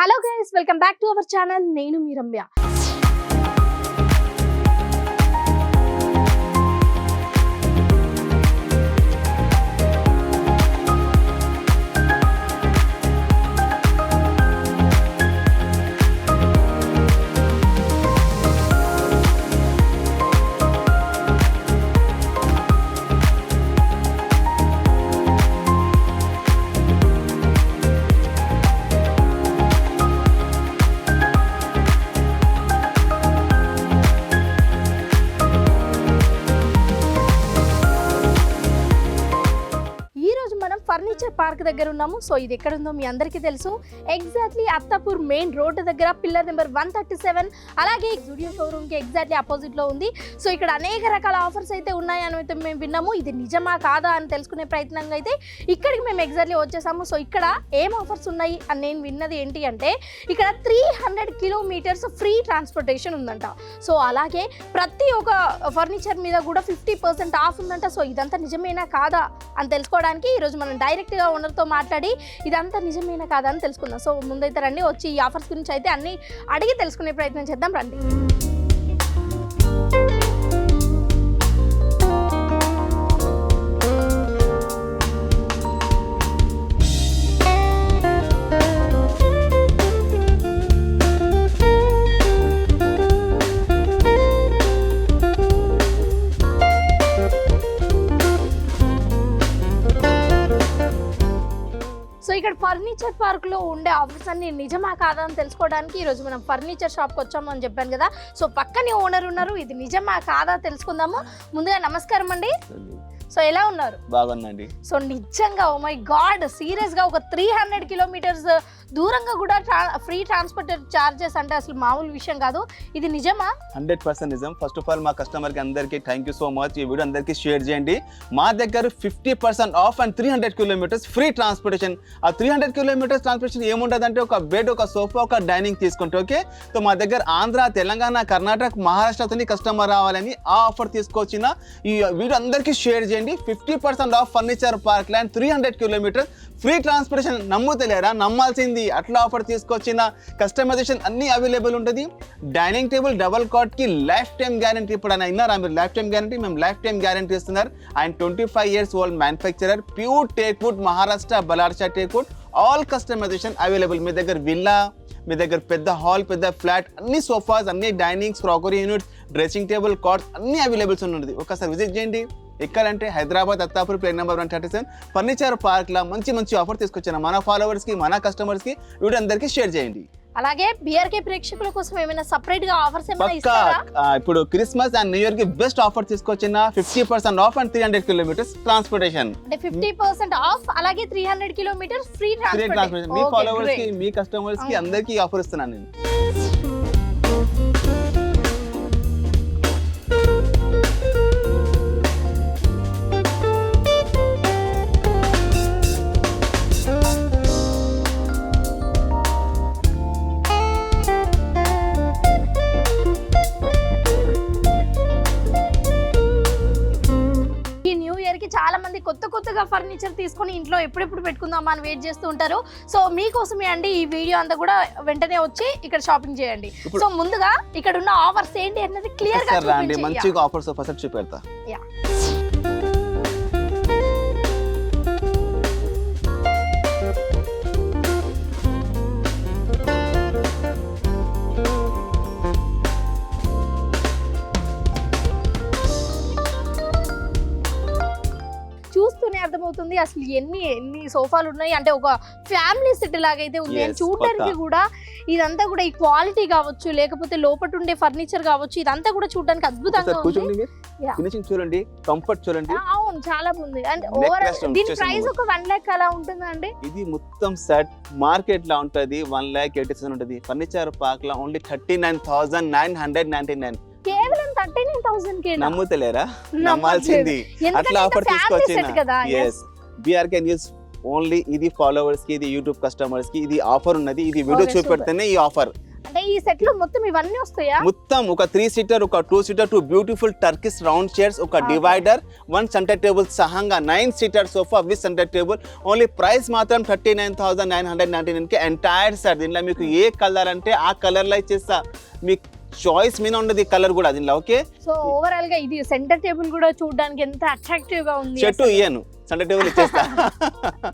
Hello guys, welcome back to our channel. నేను మీ Ramya. Furniture park దగ్గర ఉన్నాము. సో ఇది ఎక్కడ ఉందో మీ అందరికీ తెలుసు. ఎగ్జాక్ట్లీ అత్తాపూర్ మెయిన్ రోడ్ దగ్గర పిల్లర్ నెంబర్ 137, అలాగే జూడియో షోరూమ్ కి ఎగ్జాక్ట్లీ అపోజిట్ లో ఉంది. సో ఇక్కడ అనేక రకాల ఆఫర్స్ అయితే ఉన్నాయని అయితే మేము విన్నాము. ఇది నిజమా కాదా అని తెలుసుకునే ప్రయత్నంగా అయితే ఇక్కడికి మేము ఎగ్జాక్ట్లీ వచ్చేసాము. సో ఇక్కడ ఏం ఆఫర్స్ ఉన్నాయి అని నేను విన్నది ఏంటి అంటే, ఇక్కడ 300 కిలోమీటర్స్ ఫ్రీ ట్రాన్స్పోర్టేషన్ ఉందంట. సో అలాగే ప్రతి ఒక్క ఫర్నిచర్ మీద కూడా 50% ఆఫ్ ఉందంట. సో ఇదంతా నిజమేనా కాదా అని తెలుసుకోవడానికి ఈరోజు మనం డైరెక్ట్గా ఓనర్తో మాట్లాడి ఇదంతా నిజమేనా కాదా అని తెలుసుకుందాం. సో ముందైతే రండి, వచ్చి ఈ ఆఫర్స్ గురించి అయితే అన్ని అడిగి తెలుసుకునే ప్రయత్నం చేద్దాం. రండి. సో ఇక్కడ ఫర్నిచర్ పార్క్ లో ఉండే ఆఫర్స్ అన్ని నిజమా కాదా అని తెలుసుకోవడానికి ఈరోజు మనం ఫర్నిచర్ షాప్కి వచ్చాము అని చెప్పాను కదా. సో పక్కనే ఓనర్ ఉన్నారు. ఇది నిజమా కాదా తెలుసుకుందాము. ముందుగా నమస్కారం అండి. సో ఎలా ఉన్నారు? బాగుందండి. సో నిజంగా ఓ మై గాడ్, సీరియస్ గా ఒక 300 కిలోమీటర్స్ దూరంగా కూడా ఫ్రీ ట్రాన్స్పోర్ట్ చార్జెస్ అంటే అసలు మామూలు విషయం కాదు. ఇది నిజమా? 100% నిజం. ఫస్ట్ ఆఫ్ ఆల్ మా కస్టమర్ కి అందరికీ థ్యాంక్ యూ సో మచ్. ఈ వీడియో అందరికీ షేర్ చేయండి. మా దగ్గర 50% of and 300 kilometres free transportation. ఆ 300 కిలోమీటర్స్ ట్రాన్స్పోర్టేషన్ ఏముంటుంది అంటే, ఒక బెడ్, ఒక సోఫా, ఒక డైనింగ్ తీసుకుంటే ఓకే. సో మా దగ్గర ఆంధ్ర, తెలంగాణ, కర్ణాటక, మహారాష్ట్రతో కస్టమర్ రావాలని ఆ ఆఫర్ తీసుకొచ్చిన ఈ వీడియో అందరికీ షేర్ చేయండి. 50% off furniture park land 300 kilometres free transportation. నమ్ముతలేరా? నమ్మాల్సింది. అట్లా ఆఫర్ తీసుకొచ్చిన కస్టమైజేషన్ అన్ని అవైలబుల్ ఉంటుంది. డైనింగ్ టేబుల్ డబల్ కాట్ కి లైఫ్ టైం గ్యారంటీ. ఇప్పుడు ఆయన విన్నారా మీరు? Lifetime guarantee. మేము లైఫ్ టైం గ్యారంటీ ఇస్తున్నారు. ఆయన 25 years old manufacturer. Pure teak wood, Maharashtra Ballarshah teak wood. All customization available. మీ దగ్గర విల్లా, మీ దగ్గర పెద్ద హాల్, పెద్ద ఫ్లాట్, అన్ని సోఫాస్, అన్ని dinings, crockery units, dressing table, cards అన్ని అవైలబుల్స్ ఉన్నది. ఒకసారి విజిట్ చేయండి. ఎక్కడంటే Hyderabad Attapur plane number 137 furniture park లా మంచి ఆఫర్ తీసుకొచ్చాను. మన ఫాలోవర్స్ కి, మన కస్టమర్స్ కి వీడియో అందరికీ షేర్ చేయండి. అలాగే బిఆర్కే ప్రేక్షకుల కోసం ఏమైనా సెపరేట్ గా ఆఫర్స్ ఏమైనా ఇస్తారా? ఇప్పుడు క్రిస్మస్ అండ్ న్యూ ఇయర్ కి బెస్ట్ ఆఫర్ తీసుకొచ్చిన 50% ఆఫ్ అండ్ 300 కిలోమీటర్స్ ట్రాన్స్పోర్టేషన్. అంటే 50% ఆఫ్, అలాగే 300 కిలోమీటర్స్ ఫ్రీ ట్రాన్స్పోర్టేషన్. మీ ఫాలోవర్స్ కి, మీ కస్టమర్స్ కి అందరికీ ఆఫర్ ఇస్తున్నాను నేను. చాలా మంది కొత్తగా ఫర్నిచర్ తీసుకొని ఇంట్లో ఎప్పుడెప్పుడు పెట్టుకుందామా అని వెయిట్ చేస్తూ ఉంటారు. సో మీకోసమే అండి ఈ వీడియో అంతా కూడా వెంటనే వచ్చి ఇక్కడ షాపింగ్ చేయండి. సో ముందుగా ఇక్కడ ఉన్న ఆఫర్స్ ఏంటి అనేది క్లియర్ గా చూపించండి. మంచిగా ఆఫర్స్ ఫస్ట్ చూపెడతా. చూస్తూనే అర్థమవుతుంది అసలు ఎన్ని సోఫాలు ఉన్నాయి అంటే ఒక ఫ్యామిలీ సెట్ లాగైతే ఉంది. చూడడానికి కూడా ఇదంతా కూడా ఈ క్వాలిటీ కావచ్చు, లేకపోతే లోపల ఉండే ఫర్నిచర్ కావచ్చు, ఇదంతా కూడా చూడడానికి అద్భుతంగా ఉంది. ఫినిషింగ్ చూడండి, కంఫర్ట్ చూడండి. అవును, చాలా బాగుంది. అండ్ ఓవరాల్ దీని ప్రైస్ ఒక 1 lakh అలా ఉంటుందండి. ఇది మొత్తం సెట్ మార్కెట్ లా ఉంటది 1,80,000 ఉంటది. ఫర్నిచర్ పార్క్ లా ఓన్లీ 39,999. కేవలం 39,000 కే. నమ్ముతలేరా? నమ్మాల్సింది. అట్లా ఆఫర్ తీసుకొచ్చిన. yes BRK news only. ఇది ఫాలోవర్స్ కి, ఇది యూట్యూబ్ కస్టమర్స్ కి ఇది ఆఫర్ ఉన్నది. ఇది వీడియో చూపెడితేనే ఈ ఆఫర్. అంటే ఈ సెట్ లో మొత్తం ఇవన్నీ వస్తాయా? మొత్తం ఒక 3 సీటర్, ఒక 2 seater, 2 beautiful Turkish round chairs, ఒక డివైడర్, 1 సెంటర్ టేబుల్ సహంగా 9 seater sofa with centre table. Only price మాత్రం 39,999 కి ఎంటైర్ సెట్. దీనిలో మీకు ఏ కలర్ అంటే ఆ కలర్ లో ఇచ్చేస్తా, మీకు చాయిస్ మీద ఉండదు ఈ కలర్ కూడా దీనిలో. ఓకే, సో ఓవరాల్ గా ఇది సెంటర్ టేబుల్ కూడా చూడడానికి ఎంత అట్రాక్టివ్ గా ఉంది. చెట్టు ఇయ్యను, సెంటర్ టేబుల్ ఇచ్చేస్తా.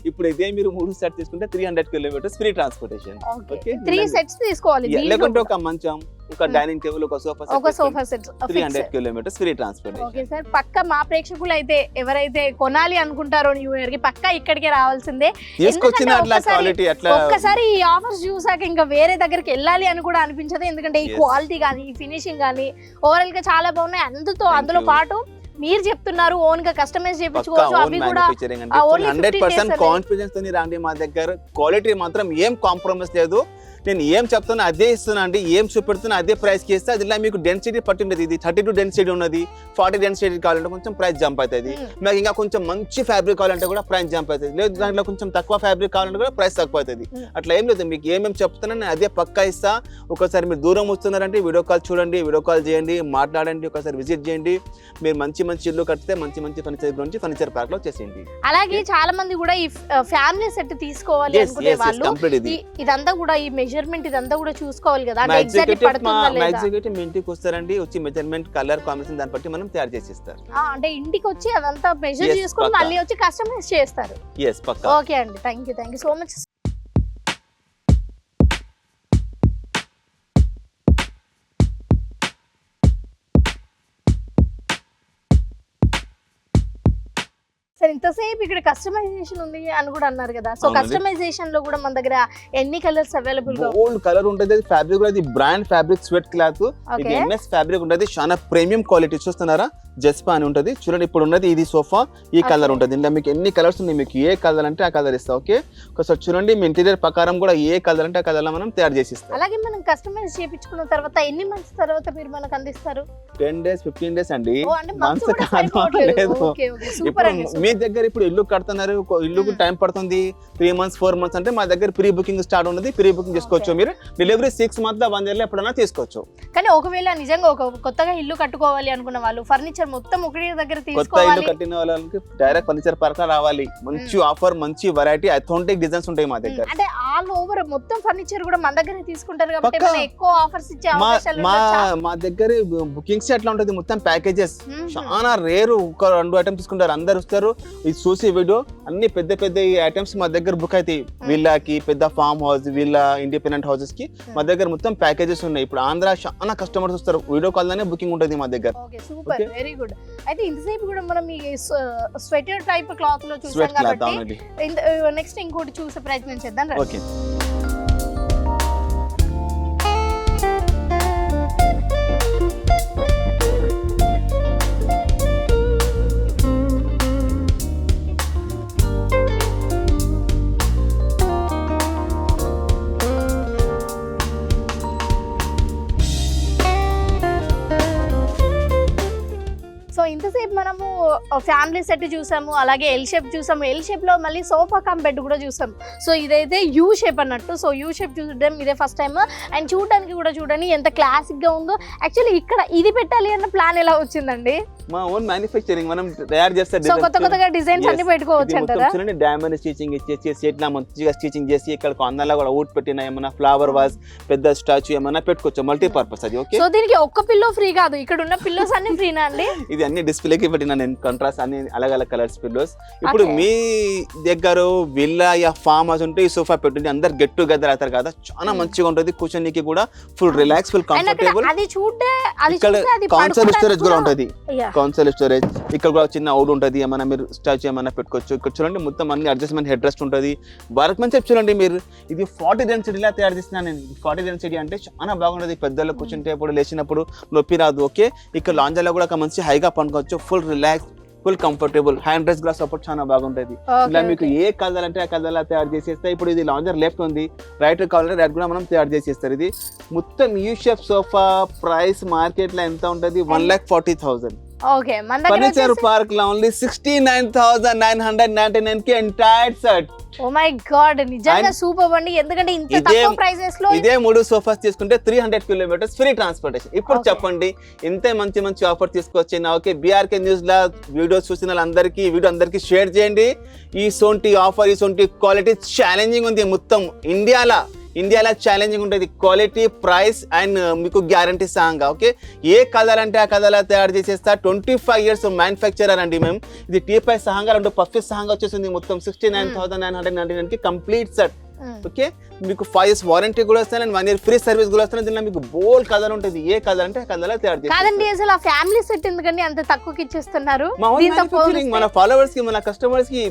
ఇప్పుడు ఇదే మీరు 3 సెట్ తీసుకుంటే 300 kilometres free transportation. Okay, 3 sets తీసుకోవాలి. లేకుంటే ఒక మంచం, ఒక డైనింగ్ టేబుల్, ఒక sofa set 300 kilometres free transportation. Okay sir, పక్క మా ప్రేక్షకులు అయితే ఎవరైతే కొనాలి అనుకుంటారో న్యూ ఇయర్ కి పక్క ఇక్కడికే రావాల్సిందే. తీసుకొచ్చిన అట్లా క్వాలిటీ అట్లా ఒక్కసారి ఈ ఆఫర్స్ చూసాక ఇంకా వేరే దగ్గరికి వెళ్ళాలి అని కూడా అనిపించదు. ఎందుకంటే ఈ క్వాలిటీ కానీ ఈ ఫినిషింగ్ కానీ ఓవరాల్ గా చాలా బాగున్నాయి. అందులో పాటు మీరు చెప్తున్నారు ఓన్ గా కస్టమైజ్ చేయించుకోవచ్చు, అవి కూడా 100% కాన్ఫిడెన్స్ తోని రండి మా దగ్గర. క్వాలిటీ మాత్రం ఏం కాంప్రమైజ్ లేదు. నేను ఏం చెప్తున్నా అదే ఇస్తున్నా అండి, ఏం చూపెడుతున్నా అదే ప్రైస్ కి ఇస్తా. అది మీకు డెన్సిటీ పట్టి ఉండదు, ఇది 32 డెన్సిటీ ఉన్నది, 40 డెన్సిటీ కావాలంటే కొంచెం ప్రైస్ జంప్ అవుతుంది. మీకు ఇంకా కొంచెం మంచి ఫ్యాబ్రిక్ కావాలంటే కూడా ప్రైస్ జంప్ అవుతుంది. లేదు దాంట్లో కొంచెం తక్కువ ఫ్యాబ్రిక్ కావాలంటే కూడా ప్రైస్ తక్కువ అవుతుంది. అట్లా ఏం లేదు, మీకు ఏమేమి చెప్తున్నా నేను అదే పక్కా ఇస్తా. ఒకసారి మీరు దూరం వస్తున్నారంటే వీడియో కాల్ చూడండి, వీడియో కాల్ చేయండి, మాట్లాడండి, ఒకసారి విజిట్ చేయండి. మీరు మంచి ఇల్లు కడితే మంచి ఫర్నిచర్ గురించి ఫర్నిచర్ పార్క్ లో చేసేయండి. అలాగే చాలా మంది కూడా ఈ ఫ్యామిలీ సెట్ తీసుకోవాలి అనుకునే వాళ్ళు ఇదంతా కూడా ఈ మెజర్మెంట్ ఇదంతా కూడా చూసుకోవాలి కదా, అంటే ఎగ్జాక్ట్లీ పడుతుందా లేదా. ఎగ్జిక్యూటివ్ మీ ఇంటికి వస్తారండి, వచ్చి మెజర్మెంట్ కలర్ కాంబినేషన్ దాన్ని బట్టి మనం తయారు చేసి ఇస్తారు. అంటే ఇంటికి వచ్చి అదంతా మెజర్ చేసుకొని మళ్ళీ వచ్చి కస్టమైజ్ చేస్తారు. yes పక్కా. ఓకే అండి, thank you so much. Sir ఇంతసేపు ఇక్కడ కస్టమైజేషన్ ఉంది అని కూడా అన్నారు కదా, సో కస్టమైజేషన్ లో కూడా మన దగ్గర ఎన్ని కలర్స్ అవైలబుల్ గా? ఓల్డ్ కలర్ ఉంటది, ఫ్యాబ్రిక్ కూడా ఇది బ్రాండ్ ఫ్యాబ్రిక్ స్వెట్ క్లాత్, ఇది ఎంఎస్ ఫ్యాబ్రిక్ ఉంటది, చాలా ప్రీమియం క్వాలిటీ. చూస్తున్నారా, జస్పా అని ఉంటది చూడండి. ఇప్పుడు ఉన్నది ఇది సోఫా, ఈ కలర్ ఉంటది. ఇందులో మీకు ఎన్ని కలర్స్ ఉన్నాయి, మీకు ఏ కలర్ అంటే ఆ కలర్ ఇస్తా. ఓకే, ఒకసారి చూడండి, మీ ఇంటీరియర్ ప్రకారం కూడా ఏ కలర్ అంటే ఆ కలర్ లో మనం తయారు చేసి ఇస్తాం. అలాగే మనం కస్టమైజ్ చేయించుకున్న తర్వాత ఎన్ని మంత్స్ తర్వాత మీరు మనకు అందిస్తారు? 10 days 15 days అండి, మంత్స్ కాదు. లేదు, ఇప్పుడు మీ దగ్గర ఇప్పుడు ఇల్లు కడుతున్నారు, ఇల్లుకు టైం పడుతుంది, 3 months 4 months అంటే మా దగ్గర ప్రీ బుకింగ్ స్టార్ట్ ఉన్నది. ప్రీ బుకింగ్ చేసుకోవచ్చు, మీరు డెలివరీ 6 months 1 year లో ఎప్పుడైనా తీసుకోవచ్చు. కానీ ఒకవేళ నిజంగా ఒక కొత్తగా ఇల్లు కట్టుకోవాలి అనుకున్న వాళ్ళు ఫర్నిచర్ మొత్తం ఒకటి దగ్గర తీసుకోవాలి, కొత్త ఇల్లు కట్టిన వాళ్ళకి డైరెక్ట్ ఫర్నిచర్ పార్క్ లో రావాలి. మంచి ఆఫర్, మంచి వెరైటీ, అథెంటిక్ డిజైన్స్ ఉంటాయి మా దగ్గర. అంటే ఆల్ ఓవర్ మొత్తం ఫర్నిచర్ కూడా మన దగ్గర తీసుకుంటారు కాబట్టి మనం ఎక్కువ ఆఫర్స్ ఇచ్చే అవకాశాలు ఉన్నాయి. మా దగ్గర బుకింగ్స్ ఎట్లా ఉంటది, మొత్తం ప్యాకేజెస్ చాలా రేరు. ఒక 2 ఐటమ్స్ తీసుకుంటారు, అందరు వస్తారు, ఇది చూసి వీడియో అన్ని పెద్ద పెద్ద ఐటమ్స్ మా దగ్గర బుక్ అవుతాయి. విల్లాకి, పెద్ద farm house, villa, independent houses కి మా దగ్గర మొత్తం ప్యాకేజెస్ ఉన్నాయి. ఇప్పుడు ఆంధ్ర చాలా కస్టమర్స్ వస్తారు, వీడియో కాల్ లోనే బుకింగ్ ఉంటుంది మా దగ్గర. Okay, super, very good. అయితే ఇంతసేపు కూడా మనం ఈ స్వెటర్ టైప్ క్లాత్ లో చూసాం కాబట్టి నెక్స్ట్ ఇంకోటి చూసే ప్రయత్నం చేద్దాం. ఓకే, ఇంతసేపు మనము ఫ్యామిలీ సెట్ చూసాము, అలాగే ఎల్ షేప్ చూసాము, ఎల్ షేప్ లో మళ్ళీ సోఫా కమ్ బెడ్ కూడా చూసాము. సో ఇదైతే యూ షేప్ అన్నట్టు, సో యూ షేప్ చూడడం ఇదే ఫస్ట్ టైం. అండ్ చూడడానికి కూడా చూడండి ఎంత క్లాసిక్ గా ఉందో. యాక్చువల్లీ ఇక్కడ ఇది పెట్టాలి అన్న ప్లాన్ ఎలా వచ్చిందండి? మా ఓన్ మ్యానుఫ్యాక్చరింగ్, మనం తయారు చేస్తే కొత్తగా డిజైన్స్ అన్ని పెట్టుకోవచ్చు అంటారా? చూడండి, డైమండ్ స్టిచింగ్ ఇచ్చేసి సెట్ లా మంచిగా స్టిచింగ్ చేసి ఇక్కడ అందంగా కూడా వుడ్ పెట్టిన ఏమన్నా ఫ్లవర్ వాజ్, పెద్ద స్టాచ్యూ ఏమన్నా పెట్టుకోవచ్చు, మల్టీ పర్పస్ అది. ఓకే, సో దీనికి ఒక్క పిల్లో ఫ్రీ కాదు, ఇక్కడ ఉన్న పిల్లోస్ అన్ని ఫ్రీనా అండి? ఇది అన్ని డిస్ప్లేకి పెట్టిన నేను కాంట్రాస్ట్ అన్ని అలగ్ కలర్స్ పిల్లోస్. ఇప్పుడు మీ దగ్గర విల్లా యా ఫామ్ హౌస్ ఉంటే ఈ సోఫా పెట్టుంది, అందరు గెట్ టుగెదర్ అవుతారు కదా, చాలా మంచిగా ఉంటుంది. కూర్చోనికి కూడా ఫుల్ రిలాక్స్, ఫుల్ కంఫర్టబుల్. ఇక్కడ కౌన్సిల్ స్టోరేజ్ కూడా ఉంటుంది, కౌన్సిల్ స్టోరేజ్. ఇక్కడ కూడా చిన్న అవుట్ ఉంటుంది, ఏమైనా మీరు స్టాచ్యూ ఏమైనా పెట్టుకోవచ్చు. ఇక్కడ చూడండి మొత్తం అన్ని అడ్జస్ట్మెంట్ హెడ్ రెస్ట్ ఉంటుంది. వర్క్ మంచి చూడండి మీరు, ఇది 40 డెన్సిటీలా తయారు చేస్తున్నాను నేను. 40 డెన్సిటీ అంటే చాలా బాగుంటుంది, పెద్దలు కూర్చుంటేప్పుడు లేచినప్పుడు నొప్పి రాదు. ఓకే, ఇక్కడ లాంజర్లో కూడా ఒక మంచి హైగా పనుకోవచ్చు, full relax, full comfortable. Hand dress glass support చాలా బాగుంటుంది. ఇలా మీకు ఏ కలర్ అంటే ఆ కలర్ తయారు చేసేస్తా. ఇప్పుడు ఇది లాంజర్ లెఫ్ట్ ఉంది, రైట్ కావాలంటే రైట్ కూడా మనం తయారు చేసేస్తారు. ఇది మొత్తం U shape sofa price market లో ఎంత ఉంటుంది? 1,40,000. ఓకే మన దగ్గర ఫర్నిచర్ పార్క్ లో ఓన్లీ 69,999 కి entire set. Oh my god నిజంగా సూపర్ అండి, ఎందుకంటే ఇంత తక్కువ ప్రైసెస్ లో ఇదే 3 సోఫాస్ తీసుకుంటే 300 కిలోమీటర్స్ ఫ్రీ ట్రాన్స్పోర్టేషన్. ఇప్పుడు చెప్పండి ఇంతే మంచి మంచి ఆఫర్ తీసుకొచ్చిన. ఓకే బీఆర్కే న్యూస్ లా వీడియోస్ చూసిన వాళ్ళందరికీ వీడియో అందరికీ షేర్ చేయండి. ఈ సోంటి ఆఫర్ ఈ సోంటి క్వాలిటీ ఛాలెంజింగ్ ఉంది, మొత్తం ఇండియాలో ఛాలెంజింగ్ ఉంటుంది. క్వాలిటీ ప్రైస్ అండ్ మీకు గ్యారంటీ సాంగా. ఓకే ఏ కలర్ అంటే ఆ కలర్ తయారు చేసేస్తా. 25 years మ్యానుఫ్యాక్చరర్ అండి మేము. ఇది టీపై సహంగా 2 పఫీస్ సహంగా వచ్చేసింది. మొత్తం 69,999 కి కంప్లీట్ సెట్. ఓకే మీకు 5 years వారంటీ కూడా వస్తాయి అండ్ 1 year ఫ్రీ సర్వీస్ కూడా వస్తుంది. దీనిలో మీకు బోల్ కలర్ ఉంటుంది, ఏ కలర్ అంటే ఆ కలర్ తయారు చేస్తారు. కాదండి అసలు ఆ ఫ్యామిలీ సెట్ ఎందుకండి అంత తక్కువకి ఇచ్చేస్తున్నారు? మన ఫాలోవర్స్ కి మన కస్టమర్స్ కి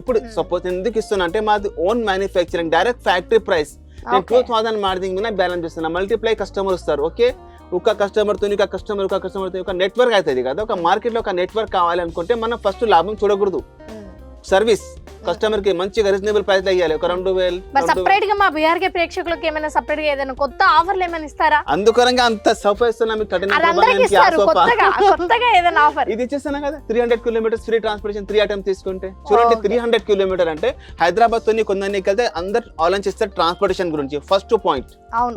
ఇప్పుడు సపోజ్ ఎందుకు ఇస్తున్నా అంటే మాది own manufacturing, direct factory price. నేను 2000 మార్జింగ్ మీద బ్యాలెన్స్ చేస్తున్నా. మల్టిప్లై కస్టమర్ వస్తారు. ఓకే ఒక కస్టమర్ తో ఒక నెట్వర్క్ అవుతుంది కదా. ఒక మార్కెట్ లో ఒక నెట్వర్క్ కావాలి అనుకుంటే మనం ఫస్ట్ లాభం చూడకూడదు, సర్వీస్ కస్టమర్ కి మంచిగా రీజనబుల్ ప్రైస్ లో ఇవ్వాలి. ఒక 2,000 సెపరేట్ గా మా బీఆర్కే ప్రేక్షకులకు ఏమైనా సెపరేట్ గా ఏదైనా కొత్త ఆఫర్లు ఏమైనా ఇస్తారా? అందుకరంగా అంత సఫా ఇస్తున్నా మీకు. కొత్తగా ఏదైనా ఆఫర్ ఇది ఇచ్చేస్తున్నా కదా. 300 కిలోమీటర్స్ ఫ్రీ ట్రాన్స్పోర్టేషన్ 3 items తీసుకుంటే చూడండి. 300 కిలోమీటర్ అంటే హైదరాబాద్ తో కొందరికి వెళ్తే అందరు ఆలోచిస్తారు ట్రాన్స్పోర్టేషన్ గురించి. First point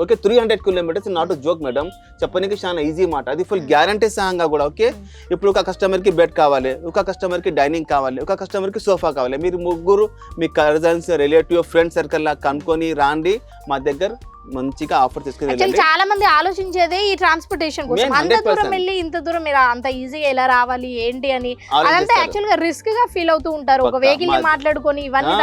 okay 300 kilometres not joke madam, చెప్పడానికి చాలా ఈజీ మాట. అది ఫుల్ గ్యారంటీ సహంగా కూడా. ఓకే ఇప్పుడు ఒక కస్టమర్ కి బెడ్ కావాలి, ఒక కస్టమర్ కి డైనింగ్ కావాలి, ఒక కస్టమర్ కి సోఫా కావాలి. మీరు ముగ్గురు మీ కజన్స్ రిలేటివ్ ఫ్రెండ్ సర్కిల్ లా కనుక్కొని రాండి మా దగ్గర, మంచిగా ఆఫర్ తీసుకుని. చాలా మంది ఆలోచించేదే ఈ ట్రాన్స్పోర్టేషన్ కోసం. అంత దూరం వెళ్ళి ఇంత దూరం మీరు అంత ఈజీగా ఎలా రావాలి ఏంటి అని అదంతా యాక్చువల్ గా రిస్క్ గా ఫీల్ అవుతూ ఉంటారు. ఒక వెహికల్ ని మాట్లాడుకొని ఇవన్నీ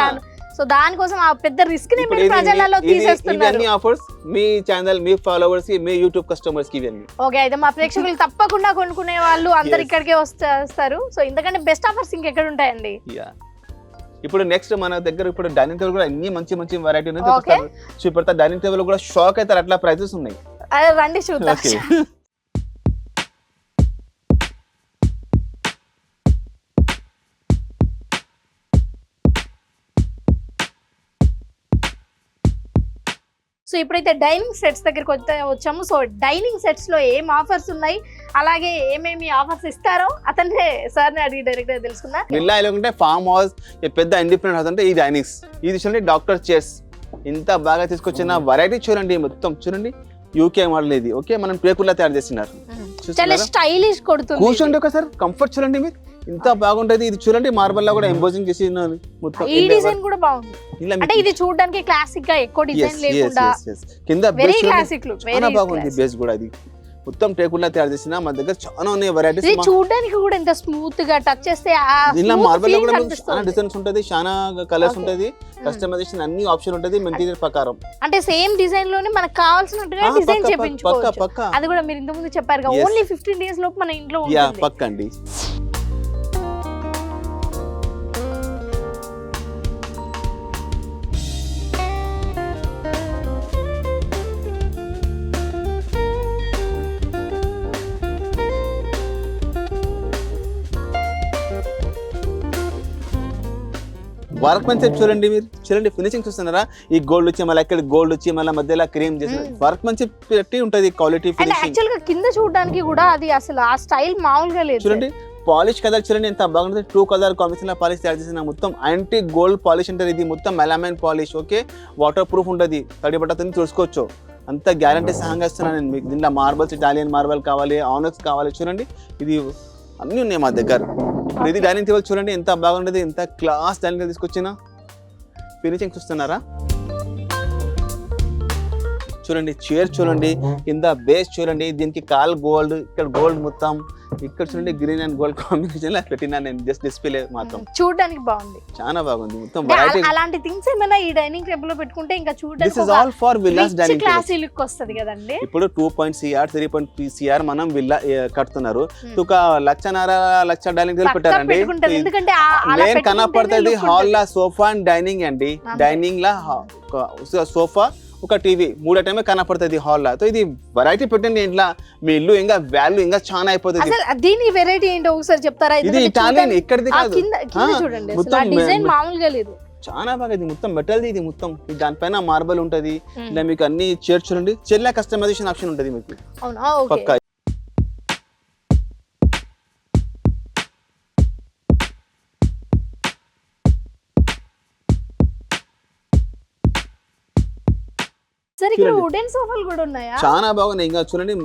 సో దానికోసం ఆ పెద్ద రిస్క్ ని మీరు ప్రజలలో తీసేస్తున్నారు. ఇవన్నీ ఆఫర్స్ మీ ఛానల్ మీ ఫాలోవర్స్ కి మీ యూట్యూబ్ కస్టమర్స్ కి ఇవన్నీ. ఓకే అయితే మా ప్రేక్షకులు తప్పకుండా కొనుక్కునే వాళ్ళు అందరు ఇక్కడికే వస్తారు. సో ఇంతకంటే బెస్ట్ ఆఫర్స్ ఇంకెక్కడ ఉంటాయండి? ఇప్పుడు నెక్స్ట్ మన దగ్గర ఇప్పుడు డైనింగ్ టేబుల్ కూడా అన్ని మంచి మంచి వెరైటీ ఉన్నాయి. చూపెడతా డైనింగ్ టేబుల్ కూడా షాక్ అవుతారు, అట్లా ప్రైసెస్ ఉన్నాయి. రండి చూద్దాం. సో ఇప్పుడైతే డైనింగ్ సెట్స్ దగ్గరికి వచ్చాము. సో డైనింగ్ సెట్స్ లో ఏం ఆఫర్స్ ఉన్నాయి, అలాగే ఏమేమి ఆఫర్స్ ఇస్తారో అతనే సార్ ని అడిగి డైరెక్ట్ గా తెలుసుకుందా. విల్లా లేకుంటే ఫార్మ్ హౌస్ పెద్ద ఇండిపెండెంట్ హౌస్ అంటే ఈ డైనింగ్స్. ఇది చూడండి డాక్టర్ చైర్స్, ఇంత బాగా తీసుకొచ్చిన వెరైటీ చూడండి. మొత్తం చూడండి యూకే మోడల్ ఇది. ఓకే మనం టేకుల్లా తయారు చేస్తున్నారు. చాలా స్టైలిష్ కొడుతుంది. కూర్చోండి ఒకసారి, కంఫర్ట్ చూడండి మీరు ఇంత బాగుంటది. ఇది చూడండి మార్బల్ లా కూడా ఎంబోజింగ్ చేసి మొత్తం. ఈ డిజైన్ కూడా బాగుంది. అంటే ఇది చూడడానికి క్లాసిక్ గా ఎక్కువ డిజైన్ లేకుండా కింద వెరీ క్లాసిక్ లుక్, చాలా బాగుంది. బేస్ కూడా అది మొత్తం టేకుల్లా తయారు చేసిన మా దగ్గర చాలా ఉన్నాయి వెరైటీస్. ఇది చూడడానికి కూడా ఎంత స్మూత్ గా టచ్ చేస్తే దీనిలో మార్బల్ లో కూడా చాలా డిజైన్స్ ఉంటది, చాలా కలర్స్ ఉంటది, కస్టమైజేషన్ అన్ని ఆప్షన్ ఉంటది మెటీరియల్ ప్రకారం. అంటే సేమ్ డిజైన్ లోనే మనకు కావాల్సినట్టుగా డిజైన్ చేయించుకోవచ్చు. అది కూడా మీరు ఇంత ముందు చెప్పారు కదా, ఓన్లీ 15 days లోపు మన ఇంట్లో ఉంటుంది. పక్కా అండి. వర్క్ మెన్షిప్ చూడండి, మీరు చూడండి ఫినిషింగ్ చూస్తున్నారా. ఈ గోల్డ్ వచ్చి మళ్ళీ ఎక్కడ గోల్డ్ వచ్చి మళ్ళీ మధ్యలో క్రీమ్ చేసిన వర్క్ మెన్షిప్ పెట్టి ఉంటది. క్వాలిటీ ఫినిషింగ్ యాక్చువల్ గా కింద చూడడానికి కూడా అది అసలు ఆ స్టైల్ మామూలుగా లేదు. చూడండి పాలిష్ కలర్ చూడండి ఎంత బాగుంటుంది. 2 కలర్ కాంబినేషన్ లో పాలిష్ తయారు చేసిన మొత్తం యాంటీ గోల్డ్ పాలిష్ ఉంటుంది. ఇది మొత్తం melamine polish. Okay water proof ఉంటుంది, తడి బట్టతో చూసుకోవచ్చు. అంత గ్యారంటీ సహంగా ఇస్తున్నాను నేను మీకు. దీంట్లో మార్బల్స్ ఇటాలియన్ మార్బల్ కావాలి, ఆనక్స్ కావాలి, చూడండి ఇది అన్నీ ఉన్నాయి మా దగ్గర. ఇప్పుడు ఇది డైనింగ్ టేబుల్ చూడండి ఎంత బాగుంటుంది, ఎంత క్లాస్ డైనింగ్ టేబుల్ తీసుకొచ్చిన. ఫినిషింగ్ చూస్తున్నారా, చూడండి చైర్ చూడండి, కింద బేస్ చూడండి, దీనికి కాల్ గోల్డ్, ఇక్కడ గోల్డ్ మొత్తం, ఇక్కడ చూడండి గ్రీన్ అండ్ గోల్డ్ కాంబినేషన్ లా పెట్టినా నేను. జస్ట్ డిస్ప్లే మాత్రం చూడడానికి బాగుంది, చాలా బాగుంది. మొత్తం వెరైటీ అలాంటి థింగ్స్ ఏమైనా ఈ డైనింగ్ టేబుల్ లో పెట్టుకుంటే ఇంకా చూడడానికి this is all for villas dining class look వస్తది కదండి. ఇప్పుడు 2.3 CR 3.3 CR మనం విల్లా కడుతున్నారు. ఒక 1.5 డైనింగ్ టేబుల్ పెట్టారండి. ఎందుకంటే మెయిన్ కనపడుతుంది hall law sofa and dining అండి. డైనింగ్ లా సోఫా, ఒక టీవీ, 3 ఐటమే కనపడుతుంది హాల్ లా. ఇది వెరైటీ పెట్టండి ఇంట్లో, మీ ఇల్లు ఇంకా వాల్యూ ఇంకా చాలా అయిపోతుంది. దీని వెరైటీ ఏంటో ఒకసారి చెప్తారా? ఇది ఇటాలియన్, ఇక్కడిది కాదు. చూడండి డిజైన్ మామూలుగా లేదు, చాలా బాగా. ఇది మొత్తం మెటల్, ఇది మొత్తం దానిపైన మార్బల్ ఉంటది. ఇలా మీకు అన్ని చైర్ చూడండి, చైర్ లా కస్టమైజేషన్ ఆప్షన్ ఉంటది మీకు పక్కా. సార్ ఇక్కడ చూడండి. వుడెన్ సోఫాలు కూడా ఉన్నాయా? చాలా బాగున్నాయి. ఇంకా చూడండి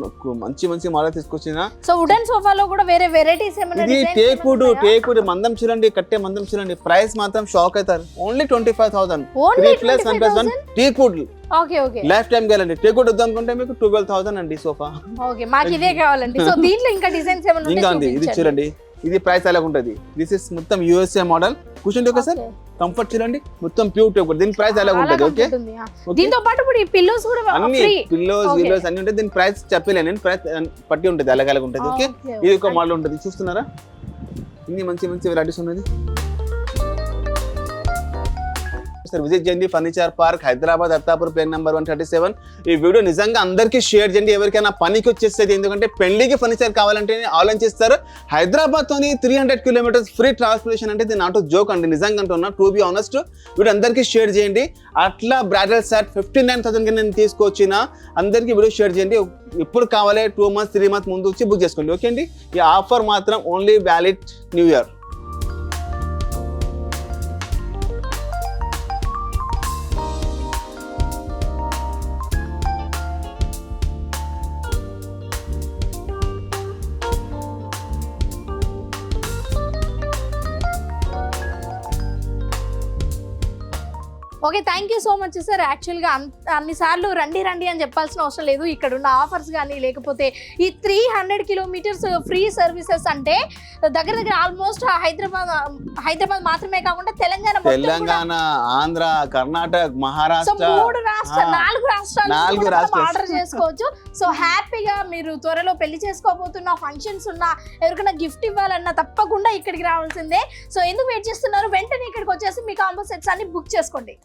మంచి మంచి మోడల్ తీసుకొచ్చిన. సో వుడెన్ సోఫాలో కూడా వేరే వెరైటీస్ ఏమైనా ఇది designs టేక్ వుడ్ ఏమైనా ఉన్నాయా? టేక్ వుడ్ మందం చూడండి, కట్టే మందం చూడండి. ప్రైస్ మాత్రం షాక్ అవుతారు. Only 25,000. Only 3+1+1 teak wood okay okay life time guarantee. Teak wood వద్దనుకుంటే మీకు 12,000 అండి సోఫా. ఓకే మాకు ఇదే కావాలండి. సో దీంట్లో ఇంకా డిజైన్స్ ఏమైనా ఇంకా ఉంటే ఉంది. ఇది చూపించండి. చూడండి, ఇది ప్రైస్ ఎలా ఉంటుంది. దిస్ ఇస్ మొత్తం యూఎస్ఏ మోడల్. కూర్చోండి ఒకసారి. Okay. కంఫర్ట్ చూడండి, మొత్తం ప్యూర్ టేక్ వుడ్. దీని ప్రైస్ ఎలా చాలా ఉంటుంది. ఓకే comfort ఉంది. దీంతో పాటు ఇప్పుడు ఈ పిల్లోస్ కూడా అన్ని ఫ్రీ. Pillows Okay. గిల్లోస్ అన్ని ఉంటాయి. దీని ప్రైస్ చెప్పలేను నేను. ప్రైస్ పట్టి ఉంటుంది, అలాగే ఉంటుంది. ఓకే ఇది ఒక మోడల్ ఉంటుంది. చూస్తున్నారా, ఇన్ని మంచి మంచి వెరైటీస్ ఉన్నది. సార్ విజిట్ చేయండి furniture park, Hyderabad, Attapur, plane number 137. ఈ వీడియో నిజంగా అందరికీ షేర్ చేయండి. ఎవరికైనా పనికి వచ్చేస్తుంది, ఎందుకంటే పెళ్లికి ఫర్నిచర్ కావాలంటే ఆలోచిస్తారు. హైదరాబాద్ తోని 300 కిలోమీటర్స్ ఫ్రీ ట్రాన్స్పోర్టేషన్ అంటే ఇది నాట్ జోక్ అండి, నిజంగా అంటున్నా. టు బి ఆనెస్ట్, వీడియో అందరికీ షేర్ చేయండి. అట్లా బ్రైడల్ సెట్ 59,000కి నేను తీసుకొచ్చిన అందరికీ వీడియో షేర్ చేయండి. ఇప్పుడు కావాలి 2 months 3 months ముందు వచ్చి బుక్ చేసుకోండి. ఓకే అండి, ఈ ఆఫర్ మాత్రం only valid new year. Okay thank you so much sir. యాక్చువల్గా అన్నిసార్లు రండి రండి అని చెప్పాల్సిన అవసరం లేదు. ఇక్కడ ఉన్న ఆఫర్స్ కానీ లేకపోతే ఈ 300 కిలోమీటర్స్ ఫ్రీ సర్వీసెస్ అంటే దగ్గర దగ్గర ఆల్మోస్ట్ హైదరాబాద్ మాత్రమే కాకుండా తెలంగాణ మొత్తం కూడా, తెలంగాణ, ఆంధ్ర, కర్ణాటక, సో మహారాష్ట్ర, 4 రాష్ట్రాలు ఆర్డర్ చేసుకోవచ్చు. సో హ్యాపీగా మీరు త్వరలో పెళ్లి చేసుకోబోతున్న, ఫంక్షన్స్ ఉన్నా, ఎవరికైనా గిఫ్ట్ ఇవ్వాలన్నా తప్పకుండా ఇక్కడికి రావాల్సిందే. సో ఎందుకు వెయిట్ చేస్తున్నారు, వెంటనే ఇక్కడికి వచ్చేసి మీ కాంబో సెట్స్ అన్ని బుక్ చేసుకోండి.